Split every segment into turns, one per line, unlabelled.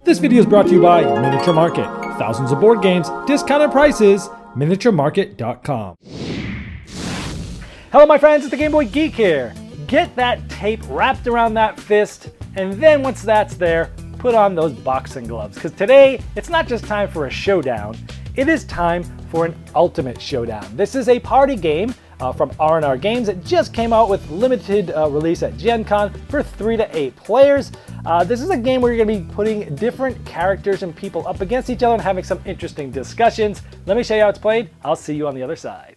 This video is brought to you by Miniature Market. Thousands of board games, discounted prices, miniaturemarket.com.
Hello my friends, it's the Game Boy Geek here. Get that tape wrapped around that fist, and then once that's there, put on those boxing gloves. Because today, it's not just time for a showdown, it is time for an ultimate showdown. This is a party game from R&R Games. It just came out with limited release at Gen Con for 3 to 8 players. This is a game where you're going to be putting different characters and people up against each other and having some interesting discussions. Let me show you how it's played. I'll see you on the other side.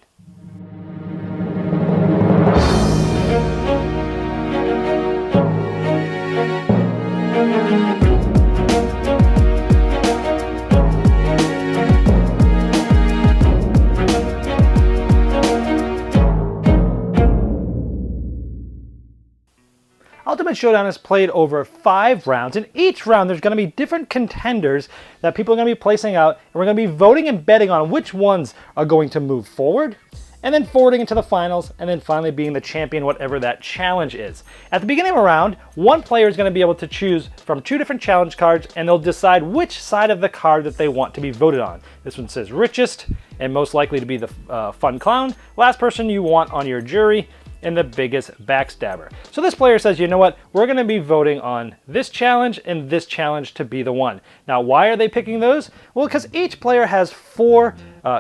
Ultimate Showdown is played over 5 rounds. In each round, there's going to be different contenders that people are going to be placing out, and we're going to be voting and betting on which ones are going to move forward, and then forwarding into the finals, and then finally being the champion, whatever that challenge is. At the beginning of a round, one player is going to be able to choose from 2 different challenge cards, and they'll decide which side of the card that they want to be voted on. This one says richest, and most likely to be the fun clown, last person you want on your jury, and the biggest backstabber. So this player says, you know what, we're going to be voting on this challenge and this challenge to be the one. Now, why are they picking those? Well, because each player has 4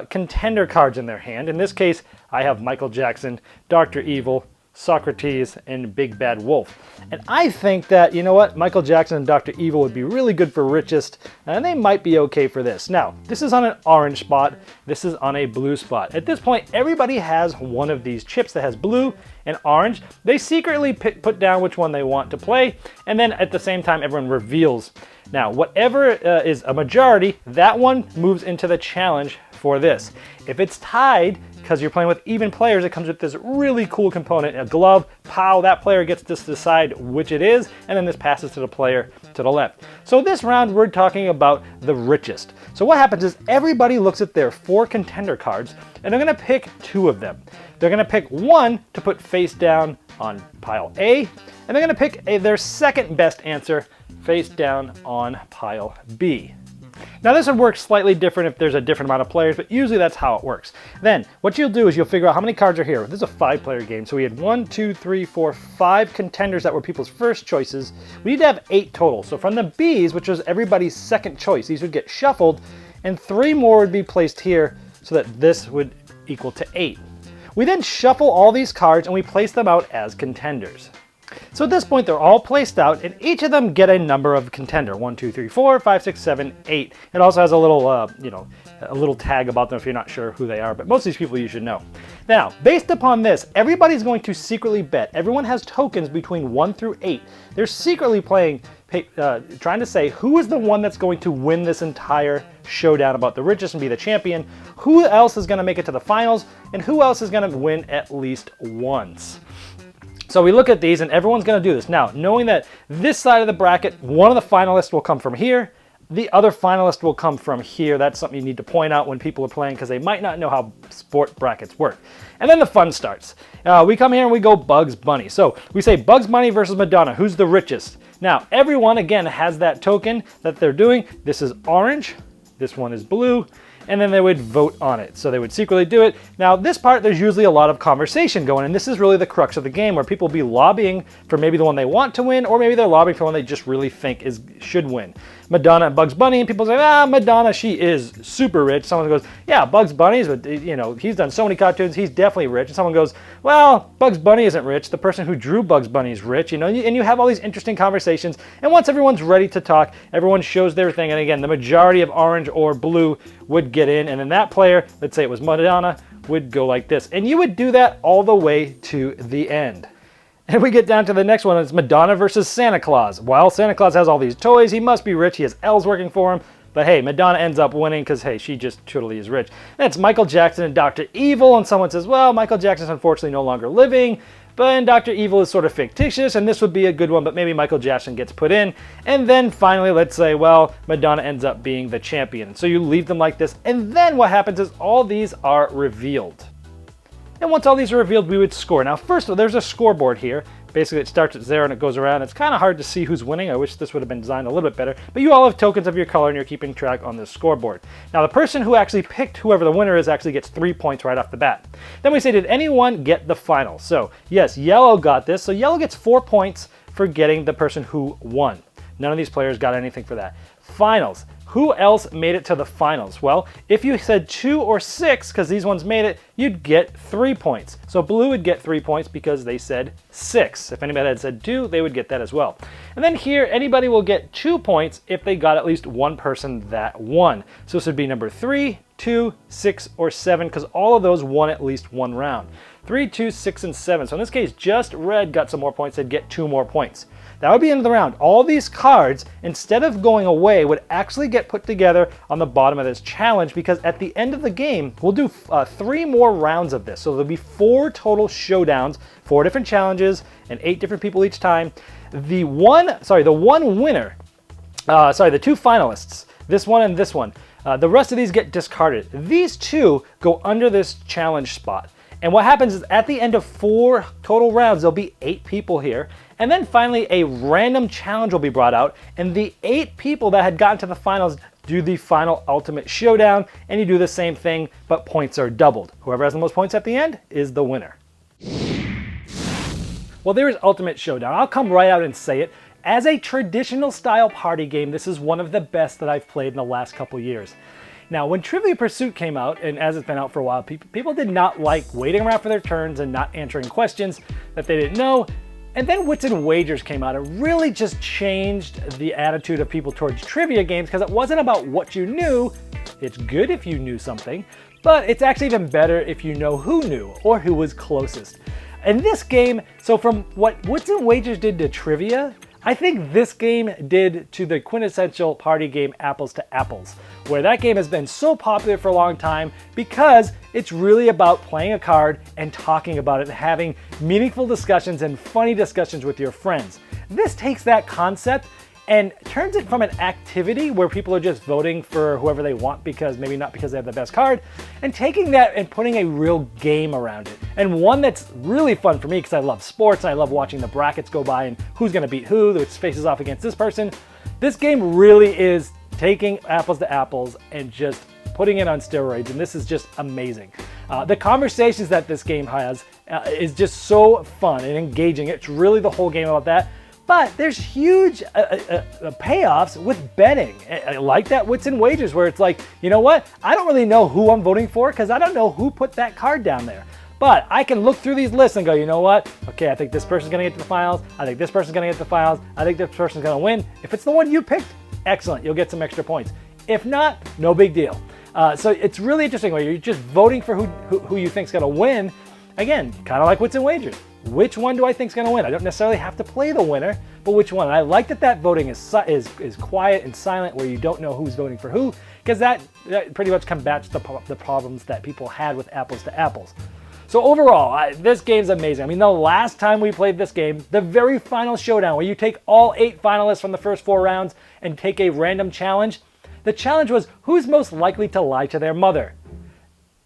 contender cards in their hand. In this case, I have Michael Jackson, Dr. Evil, Socrates, and Big Bad Wolf. And I think that, you know what, Michael Jackson and Dr. Evil would be really good for richest, and they might be okay for this. Now, this is on an orange spot, this is on a blue spot. At this point, everybody has one of these chips that has blue and orange. They secretly put down which one they want to play, and then at the same time, everyone reveals. Now, whatever is a majority, that one moves into the challenge for this. If it's tied, because you're playing with even players, it comes with this really cool component, a glove, pow, that player gets to decide which it is, and then this passes to the player to the left. So this round, we're talking about the richest. So what happens is everybody looks at their 4 contender cards, and they're gonna pick 2 of them. They're gonna pick one to put face down on pile A, and they're gonna pick their second best answer face down on pile B. Now this would work slightly different if there's a different amount of players, but usually that's how it works. Then what you'll do is you'll figure out how many cards are here. This is a 5-player game, so we had 1, 2, 3, 4, 5 contenders that were people's first choices. We need to have 8 total. So from the B's, which was everybody's second choice, these would get shuffled, and 3 more would be placed here so that this would equal to 8. We then shuffle all these cards and we place them out as contenders. So at this point, they're all placed out, and each of them get a number of contender. 1, 2, 3, 4, 5, 6, 7, 8. It also has a little, a little tag about them if you're not sure who they are, but most of these people you should know. Now, based upon this, everybody's going to secretly bet. Everyone has tokens between 1 through 8. They're secretly playing, trying to say who is the one that's going to win this entire showdown about the richest and be the champion, who else is going to make it to the finals, and who else is going to win at least once. So we look at these, and everyone's going to do this. Now, knowing that this side of the bracket, one of the finalists will come from here, the other finalist will come from here. That's something you need to point out when people are playing because they might not know how sport brackets work. And then the fun starts. We come here and we go Bugs Bunny. So we say Bugs Bunny versus Madonna. Who's the richest? Now, everyone, again, has that token that they're doing. This is orange. This one is blue. And then they would vote on it. So they would secretly do it. Now this part, there's usually a lot of conversation going, and this is really the crux of the game where people will be lobbying for maybe the one they want to win, or maybe they're lobbying for one they just really think should win. Madonna and Bugs Bunny, and people say, Madonna, she is super rich. Someone goes, yeah, Bugs Bunny's, but he's done so many cartoons, he's definitely rich. And someone goes, well, Bugs Bunny isn't rich. The person who drew Bugs Bunny is rich, and you have all these interesting conversations. And once everyone's ready to talk, everyone shows their thing. And again, the majority of orange or blue would get in, and then that player, let's say it was Madonna, would go like this. And you would do that all the way to the end. And we get down to the next one, it's Madonna versus Santa Claus. Well, Santa Claus has all these toys, he must be rich, he has elves working for him, but hey, Madonna ends up winning because, hey, she just totally is rich. And it's Michael Jackson and Dr. Evil, and someone says, well, Michael Jackson's unfortunately no longer living, but Dr. Evil is sort of fictitious, and this would be a good one, but maybe Michael Jackson gets put in. And then finally, let's say, well, Madonna ends up being the champion. So you leave them like this, and then what happens is all these are revealed. And once all these are revealed, we would score. Now, first of all, there's a scoreboard here. Basically, it starts at 0 and it goes around. It's kind of hard to see who's winning. I wish this would have been designed a little bit better. But you all have tokens of your color and you're keeping track on this scoreboard. Now, the person who actually picked whoever the winner is actually gets 3 points right off the bat. Then we say, did anyone get the final? So, yes, yellow got this. So yellow gets 4 points for getting the person who won. None of these players got anything for that. Finals. Who else made it to the finals? Well, if you said 2 or 6, because these ones made it, you'd get 3 points. So blue would get 3 points because they said 6. If anybody had said 2, they would get that as well. And then here, anybody will get 2 points if they got at least one person that won. So this would be number 3, 2, 6, or 7, because all of those won at least one round. 3, 2, 6, and 7. So in this case, just red got some more points. They'd get 2 more points. That would be the end of the round. All these cards, instead of going away, would actually get put together on the bottom of this challenge, because at the end of the game, we'll do 3 more rounds of this. So there'll be 4 total showdowns, 4 different challenges, and 8 different people each time. The two finalists, this one and this one, the rest of these get discarded. These 2 go under this challenge spot. And what happens is at the end of 4 total rounds, there'll be 8 people here. And then finally, a random challenge will be brought out. And the 8 people that had gotten to the finals do the final ultimate showdown. And you do the same thing, but points are doubled. Whoever has the most points at the end is the winner. Well, there is Ultimate Showdown. I'll come right out and say it. As a traditional style party game, this is one of the best that I've played in the last couple years. Now, when Trivia Pursuit came out, and as it's been out for a while, people did not like waiting around for their turns and not answering questions that they didn't know. And then Wits and Wagers came out. It really just changed the attitude of people towards trivia games, because it wasn't about what you knew. It's good if you knew something, but it's actually even better if you know who knew or who was closest. And this game, so from what Wits and Wagers did to trivia, I think this game did to the quintessential party game Apples to Apples, where that game has been so popular for a long time because it's really about playing a card and talking about it and having meaningful discussions and funny discussions with your friends. This takes that concept and turns it from an activity where people are just voting for whoever they want, because maybe not because they have the best card, and taking that and putting a real game around it. And one that's really fun for me, because I love sports and I love watching the brackets go by and who's going to beat who, which faces off against this person. This game really is taking Apples to Apples and just putting it on steroids, and this is just amazing. The conversations that this game has is just so fun and engaging. It's really the whole game about that. But there's huge payoffs with betting. I like that Wits and Wagers, where it's like, you know what? I don't really know who I'm voting for because I don't know who put that card down there. But I can look through these lists and go, you know what? Okay, I think this person's going to get to the finals. I think this person's going to get to the finals. I think this person's going to win. If it's the one you picked, excellent. You'll get some extra points. If not, no big deal. So it's really interesting where you're just voting for who you think's going to win. Again, kind of like Wits and Wagers. Which one do I think is going to win? I don't necessarily have to play the winner, but which one? And I like that voting is quiet and silent, where you don't know who's voting for who, because that pretty much combats the problems that people had with Apples to Apples. So overall, this game's amazing. I mean, the last time we played this game, the very final showdown, where you take all 8 finalists from the first 4 rounds and take a random challenge, the challenge was who's most likely to lie to their mother.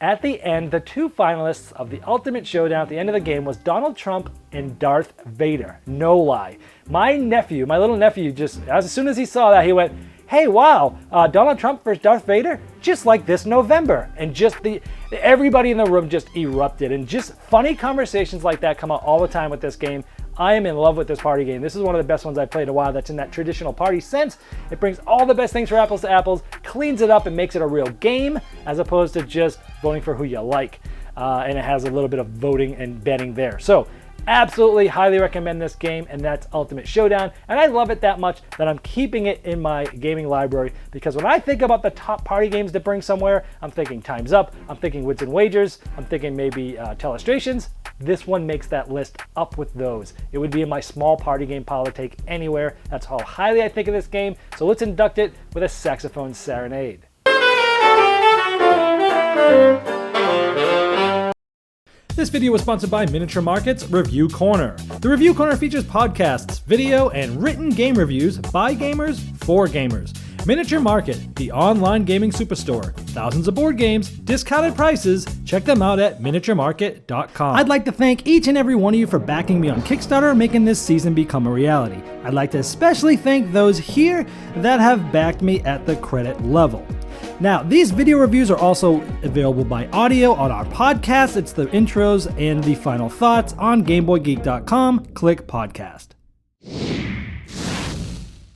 At the end, the 2 finalists of the Ultimate Showdown at the end of the game was Donald Trump and Darth Vader. No lie. My little nephew, just as soon as he saw that, he went, hey, wow, Donald Trump versus Darth Vader? Just like this November. And just everybody in the room just erupted. And just funny conversations like that come out all the time with this game. I am in love with this party game. This is one of the best ones I've played in a while that's in that traditional party sense. It brings all the best things for Apples to Apples, cleans it up and makes it a real game, as opposed to just voting for who you like. And it has a little bit of voting and betting there. So absolutely highly recommend this game, and that's Ultimate Showdown. And I love it that much that I'm keeping it in my gaming library, because when I think about the top party games to bring somewhere, I'm thinking Time's Up, I'm thinking Wits and Wagers, I'm thinking maybe Telestrations. This one makes that list up with those. It would be in my small party game pile to take anywhere. That's how highly I think of this game. So let's induct it with a saxophone serenade.
This video was sponsored by Miniature Market's Review Corner. The Review Corner features podcasts, video, and written game reviews by gamers for gamers. Miniature Market, the online gaming superstore. Thousands of board games, discounted prices. Check them out at miniaturemarket.com. I'd like to thank each and every one of you for backing me on Kickstarter, making this season become a reality. I'd like to especially thank those here that have backed me at the credit level. Now, these video reviews are also available by audio on our podcast. It's the intros and the final thoughts on GameBoyGeek.com. Click podcast.